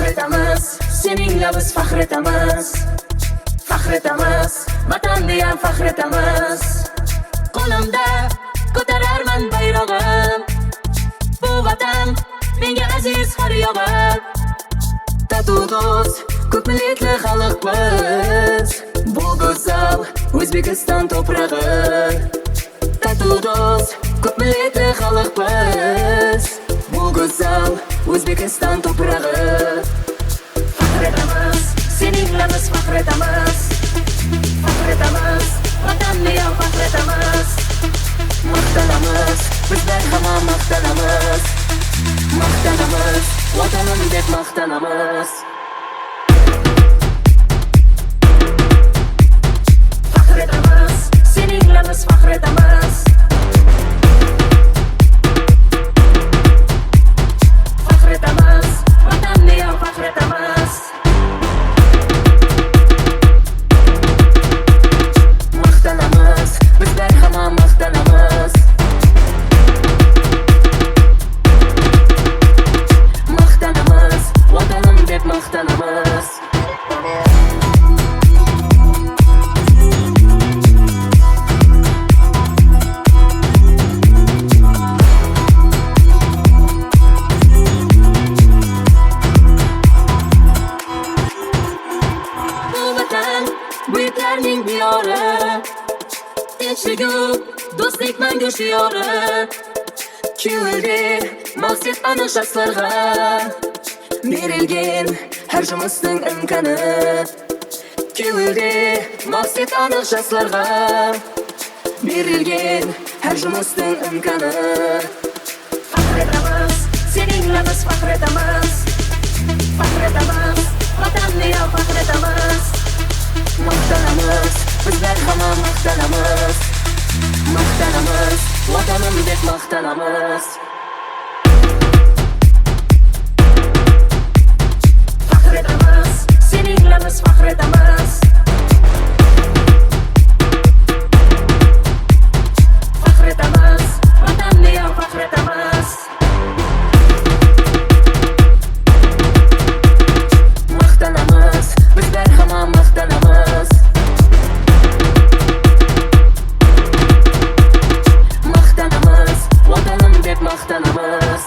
faxr etamiz, seninla biz faxr etamiz. Faxr etamiz, vatanniyam faxr etamiz. Qo'limda ko'tararman bayrog'im, bu vatan menga aziz har yog'im. Tatuduz ko'p millatli xalq biz, bu go'zal O'zbekiston to'prog'i. Tatuduz ko'p millatli xalq biz, bu go'zal O'zbekiston to'prog'i. Faxr etamiz, seninla biz faxr etamiz. Faxr etamiz, vatanniyam faxr etamiz. Maqtanamiz, bizlar hamon maqtanamiz. Maqtanamiz, vatanim deb maqtanamiz. Faxr etamiz, seninla biz faxr etamiz. Faxr etamiz, vatanniyam faxr etamiz. Maqtanamiz, bizlar hamon maqtanamiz. Maqtanamiz, vatanim deb maqtanamiz. Buyuklarning diyori, tinchlik, do'stlik mangu shiori. Kuyildi maqsad ana shaxslarga, berilgan har jumimizning imkoni. Kuyildi maqsad ana shaxslarga, berilgan har jumimizning imkoni. Faxr etamiz, seninla biz faxr etamiz. Faxr etamiz, vatanniyam faxr etamiz. Maqtanamiz, bizlar hamon maqtanamiz. Maqtanamiz, vatanim deb maqtanamiz. Faxr etamiz, seninla biz faxr etamiz. Faxr etamiz, vatanniyam faxr etamiz. Maqtanamiz, bizlar hamon maqtanamiz. Maqtanamiz, vatanim deb maqtanamiz.